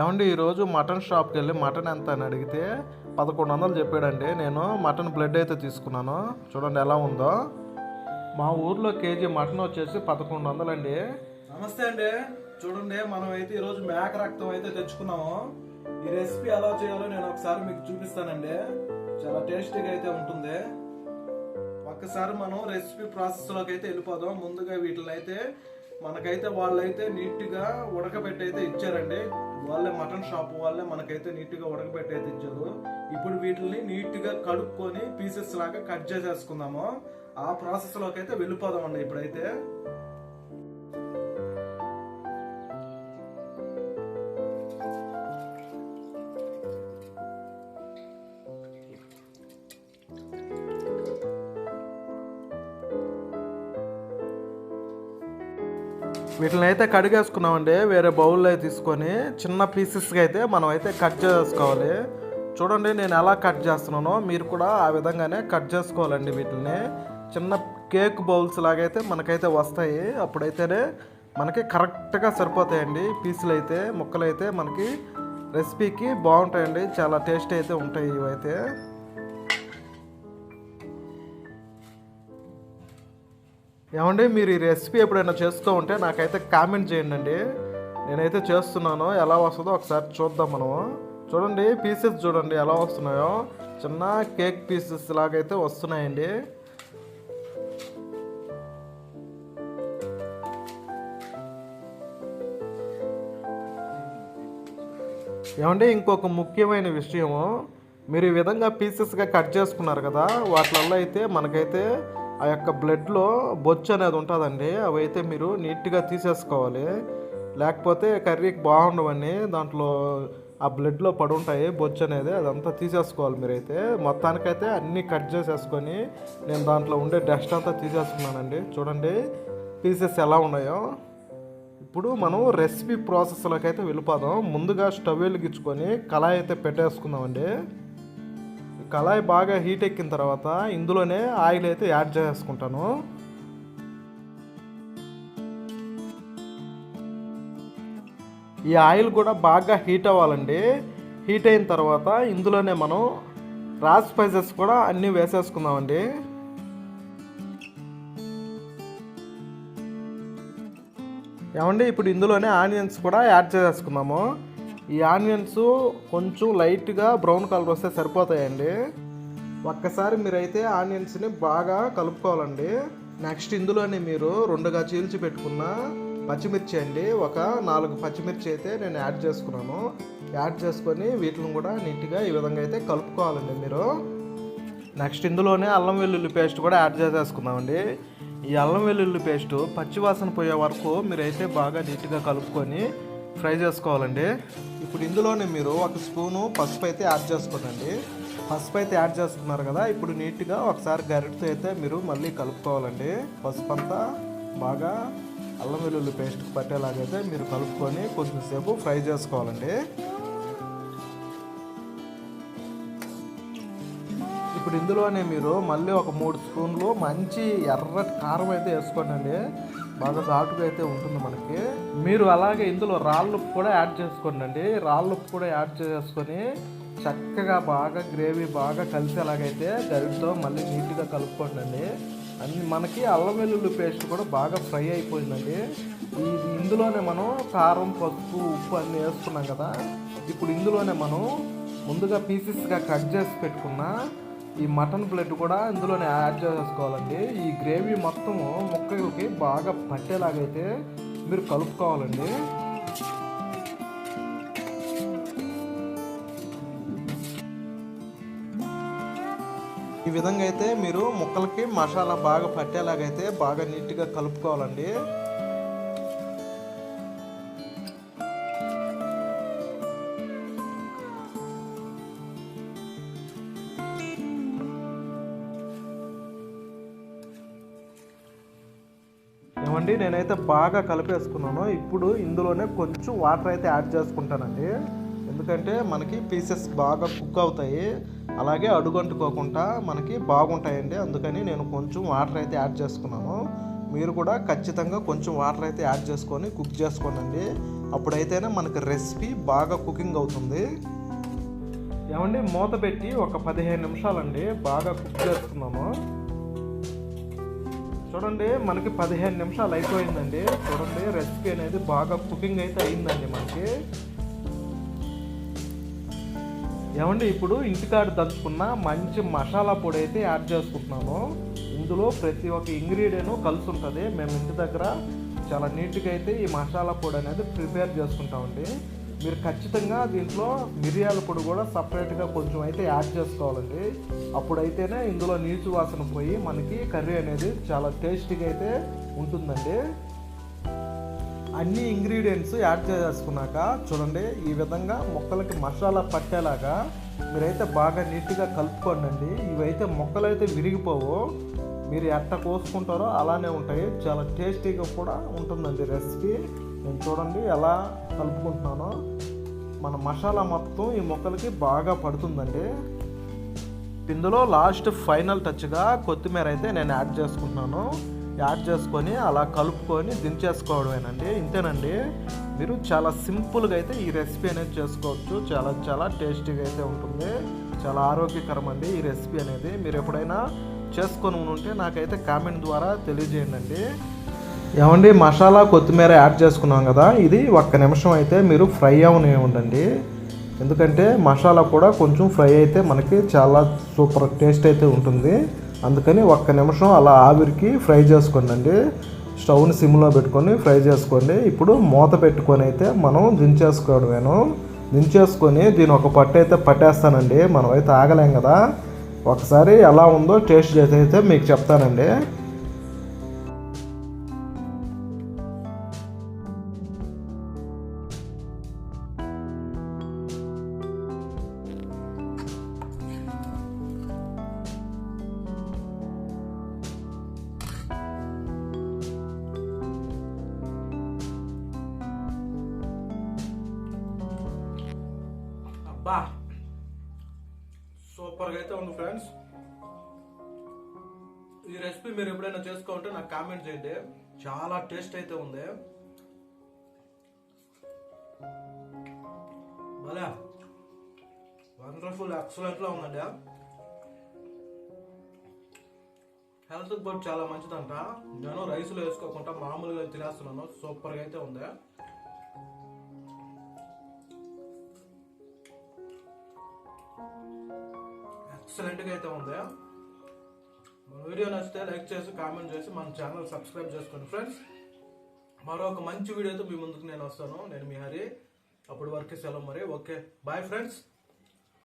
ఏమండి ఈరోజు మటన్ షాప్కి వెళ్ళి మటన్ ఎంత అని అడిగితే 1100 చెప్పాడండి. నేను మటన్ బ్లడ్ అయితే తీసుకున్నాను. చూడండి ఎలా ఉందో. మా ఊర్లో కేజీ మటన్ వచ్చేసి 1100 అండి. నమస్తే అండి. చూడండి, మనం అయితే ఈరోజు మేక రక్తం అయితే తెచ్చుకున్నాము. ఈ రెసిపీ ఎలా చేయాలో నేను ఒకసారి మీకు చూపిస్తానండి. చాలా టేస్టీగా అయితే ఉంటుంది. ఒక్కసారి మనం రెసిపీ ప్రాసెస్లోకి అయితే వెళ్ళిపోదాం. ముందుగా వీటిని అయితే మనకైతే వాళ్ళైతే నీట్గా ఉడకబెట్టి అయితే ఇచ్చారండి. వాళ్ళే మటన్ షాప్ వాళ్ళే మనకైతే నీట్గా ఉడకబెట్టి అయితే ఇచ్చారు. ఇప్పుడు వీటిని నీట్గా కడుక్కొని పీసెస్ లాగా కట్ చేసేసుకుందాము. ఆ ప్రాసెస్లోకి అయితే వెళ్ళిపోదామండి ఇప్పుడైతే. వీటిని అయితే కడిగేసుకున్నామండి. వేరే బౌల్లో తీసుకొని చిన్న పీసెస్గా అయితే మనం అయితే కట్ చేసుకోవాలి. చూడండి నేను ఎలా కట్ చేస్తున్నానో మీరు కూడా ఆ విధంగానే కట్ చేసుకోవాలండి. వీటిని చిన్న కేక్ బౌల్స్ లాగైతే మనకైతే వస్తాయి. అప్పుడైతేనే మనకి కరెక్ట్గా సరిపోతాయండి. పీసులు అయితే ముక్కలు అయితే మనకి రెసిపీకి బాగుంటాయండి. చాలా టేస్ట్ అయితే ఉంటాయి ఇవైతే. ఏమండి మీరు ఈ రెసిపీ ఎప్పుడైనా చేస్తూ ఉంటే నాకైతే కామెంట్ చేయండి. నేనైతే చేస్తున్నాను, ఎలా వస్తుందో ఒకసారి చూద్దాం మనము. చూడండి పీసెస్ చూడండి ఎలా వస్తున్నాయో. చిన్న కేక్ పీసెస్ లాగైతే వస్తున్నాయండి. ఏమండి ఇంకొక ముఖ్యమైన విషయము, మీరు ఈ విధంగా పీసెస్గా కట్ చేసుకున్నారు కదా, వాటిల్లో అయితే మనకైతే ఆ యొక్క బ్లడ్లో బొచ్చు అనేది ఉంటుందండి. అవి అయితే మీరు నీట్గా తీసేసుకోవాలి. లేకపోతే కర్రీకి బాగుండవని దాంట్లో ఆ బ్లడ్లో పడి ఉంటాయి బొచ్చు అనేది. అదంతా తీసేసుకోవాలి మీరైతే. మొత్తానికైతే అన్నీ కట్ చేసేసుకొని నేను దాంట్లో ఉండే డస్ట్ అంతా తీసేసుకున్నానండి. చూడండి పీసెస్ ఎలా ఉన్నాయో. ఇప్పుడు మనం రెసిపీ ప్రాసెస్లోకి అయితే వెళ్ళిపోదాం. ముందుగా స్టవ్ వెలిగించుకొని కళాయి అయితే పెట్టేసుకుందామండి. కళాయి బాగా హీట్ ఎక్కిన తర్వాత ఇందులోనే ఆయిల్ అయితే యాడ్ చేసుకుంటాను. ఈ ఆయిల్ కూడా బాగా హీట్ అవ్వాలండి. హీట్ అయిన తర్వాత ఇందులోనే మనం రా స్పైసెస్ కూడా అన్నీ వేసేసుకుందామండి. ఏమండి ఇప్పుడు ఇందులోనే ఆనియన్స్ కూడా యాడ్ చేసేసుకుందాము. ఈ ఆనియన్స్ కొంచెం లైట్గా బ్రౌన్ కలర్ వస్తే సరిపోతాయండి. ఒక్కసారి మీరైతే ఆనియన్స్ని బాగా కలుపుకోవాలండి. నెక్స్ట్ ఇందులోనే మీరు 2గా చీల్చి పెట్టుకున్న పచ్చిమిర్చి అండి, ఒక 4 పచ్చిమిర్చి అయితే నేను యాడ్ చేసుకున్నాను. యాడ్ చేసుకొని వీటిని కూడా నీట్గా ఈ విధంగా అయితే కలుపుకోవాలండి మీరు. నెక్స్ట్ ఇందులోనే అల్లం వెల్లుల్లి పేస్ట్ కూడా యాడ్ చేసేసుకుందామండి. ఈ అల్లం వెల్లుల్లి పేస్ట్ పచ్చివాసన పోయే వరకు మీరైతే బాగా నీట్గా కలుపుకొని ఫ్రై చేసుకోవాలండి. ఇప్పుడు ఇందులోనే మీరు 1 స్పూను పసుపు అయితే యాడ్ చేసుకోండి. పసుపు అయితే యాడ్ చేసుకున్నారు కదా, ఇప్పుడు నీట్గా ఒకసారి గరిటతో అయితే మీరు మళ్ళీ కలుపుకోవాలండి. పసుపు అంతా బాగా అల్లం వెల్లుల్లి పేస్ట్కి పట్టేలాగైతే మీరు కలుపుకొని కొంచెంసేపు ఫ్రై చేసుకోవాలండి. ఇప్పుడు ఇందులోనే మీరు మళ్ళీ ఒక 3 స్పూన్లు మంచి ఎర్రటి కారం అయితే వేసుకోండి. బాగా ఘాటుగా అయితే ఉంటుంది మనకి. మీరు అలాగే ఇందులో రాళ్ళుప్పు కూడా యాడ్ చేసుకోండి. రాళ్ళుప్పు కూడా యాడ్ చేసుకొని చక్కగా బాగా గ్రేవీ బాగా కలిసేలాగైతే గరిటతో మళ్ళీ నీట్గా కలుపుకోండి. అన్ని మనకి అల్లం వెల్లుల్లి పేస్ట్ కూడా బాగా ఫ్రై అయిపోయిందండి. ఇందులోనే మనం కారం పసుపు ఉప్పు అన్నీ వేసుకున్నాం కదా. ఇప్పుడు ఇందులోనే మనం ముందుగా పీసెస్గా కట్ చేసి పెట్టుకున్న ఈ మటన్ బ్లడ్ కూడా ఇందులోనే యాడ్ చేసుకోవాలండి. ఈ గ్రేవీ మొత్తము ముక్కలకి బాగా పట్టేలాగైతే మీరు కలుపుకోవాలండి. ఈ విధంగా అయితే మీరు ముక్కలకి మసాలా బాగా పట్టేలాగైతే బాగా నీట్గా కలుపుకోవాలండి. ఏమండి నేనైతే బాగా కలిపేసుకున్నాను. ఇప్పుడు ఇందులోనే కొంచెం వాటర్ అయితే యాడ్ చేసుకుంటానండి. ఎందుకంటే మనకి పీసెస్ బాగా కుక్ అవుతాయి, అలాగే అడుగంటుకోకుండా మనకి బాగుంటాయండి. అందుకని నేను కొంచెం వాటర్ అయితే యాడ్ చేసుకున్నాను. మీరు కూడా ఖచ్చితంగా కొంచెం వాటర్ అయితే యాడ్ చేసుకొని కుక్ చేసుకోనండి. అప్పుడైతేనే మనకి రెసిపీ బాగా కుకింగ్ అవుతుంది. ఏమండి మూత పెట్టి ఒక 15 నిమిషాలండి బాగా కుక్ చేసుకున్నాము. చూడండి మనకి 15 నిమిషాలు అయిపోయిందండి. చూడండి రెసిపీ అనేది బాగా కుకింగ్ అయితే అయిందండి మనకి. ఏమండి ఇప్పుడు ఇంటికాడ దంచుకున్న మంచి మసాలా పొడి అయితే యాడ్ చేసుకుంటున్నాను. ఇందులో ప్రతి ఒక్క ఇంగ్రీడియంట్ కలిసి ఉంటుంది. మేము ఇంటి దగ్గర చాలా నీట్గా అయితే ఈ మసాలా పొడి అనేది ప్రిపేర్ చేసుకుంటామండి. మీరు ఖచ్చితంగా దీంట్లో మిరియాల పొడి కూడా సపరేట్గా కొంచెం అయితే యాడ్ చేసుకోవాలండి. అప్పుడైతేనే ఇందులో నీచు వాసన పోయి మనకి కర్రీ అనేది చాలా టేస్టీగా అయితే ఉంటుందండి. అన్ని ఇంగ్రీడియంట్స్ యాడ్ చేసుకున్నాక చూడండి ఈ విధంగా ముక్కలకి మసాలా పట్టేలాగా మీరైతే బాగా నీట్గా కలుపుకోండి. ఇవైతే ముక్కలు అయితే విరిగిపోవు. మీరు ఎట్ట కోసుకుంటారో అలానే ఉంటాయి. చాలా టేస్టీగా కూడా ఉంటుందండి రెసిపీ. నేను చూడండి ఎలా కలుపుకుంటున్నానో. మన మసాలా మొత్తం ఈ ముక్కలకి బాగా పడుతుందండి. ఇందులో లాస్ట్ ఫైనల్ టచ్గా కొత్తిమీర అయితే నేను యాడ్ చేసుకుంటున్నాను. యాడ్ చేసుకొని అలా కలుపుకొని దించేసుకోవడమేనండి. ఇంతేనండి. మీరు చాలా సింపుల్గా అయితే ఈ రెసిపీ అనేది చేసుకోవచ్చు. చాలా చాలా టేస్టీగా అయితే ఉంటుంది. చాలా ఆరోగ్యకరం అండి ఈ రెసిపీ అనేది. మీరు ఎప్పుడైనా చేసుకొని ఉంటే నాకైతే కామెంట్ ద్వారా తెలియజేయండి. ఏమండి మసాలా కొత్తిమీర యాడ్ చేసుకున్నాం కదా, ఇది 1 నిమిషం అయితే మీరు ఫ్రై ఉండండి. ఎందుకంటే మసాలా కూడా కొంచెం ఫ్రై అయితే మనకి చాలా సూపర్ టేస్ట్ అయితే ఉంటుంది. అందుకని 1 నిమిషం అలా ఆవిరికి ఫ్రై చేసుకోండి. స్టవ్ని సిమ్లో పెట్టుకొని ఫ్రై చేసుకోండి. ఇప్పుడు మూత పెట్టుకొని అయితే మనం దించేసుకోవడమేను. దించేసుకొని దీని ఒక పట్టు అయితే పట్టేస్తానండి. మనం అయితే ఆగలేం కదా. ఒకసారి ఎలా ఉందో టేస్ట్ చేసి అయితే మీకు చెప్తానండి. అబ్బా సూపర్గా అయితే ఉంది ఫ్రెండ్స్. ఈ రెసిపీ మీరు ఎప్పుడైనా చేసుకోవాలంటే నాకు కామెంట్ చేయండి. చాలా టేస్ట్ అయితే ఉంది. భలే వండర్ఫుల్ ఎక్సలెంట్గా ఉందండి. హెల్త్కి కూడా చాలా మంచిదంట. నేను రైస్లో వేసుకోకుండా మామూలుగా తినేస్తున్నాను. సూపర్గా అయితే ఉంది. ఎక్సలెంట్గా అయితే ఉంది. మన వీడియో నచ్చితే లైక్ చేసి కామెంట్ చేసి మన ఛానల్ సబ్స్క్రైబ్ చేసుకోండి ఫ్రెండ్స్. మరొక మంచి వీడియోతో మీ ముందుకు నేను వస్తాను. నేను మీ హరి. అప్పటి వరకు సెలవు మరి. Okay bye friends.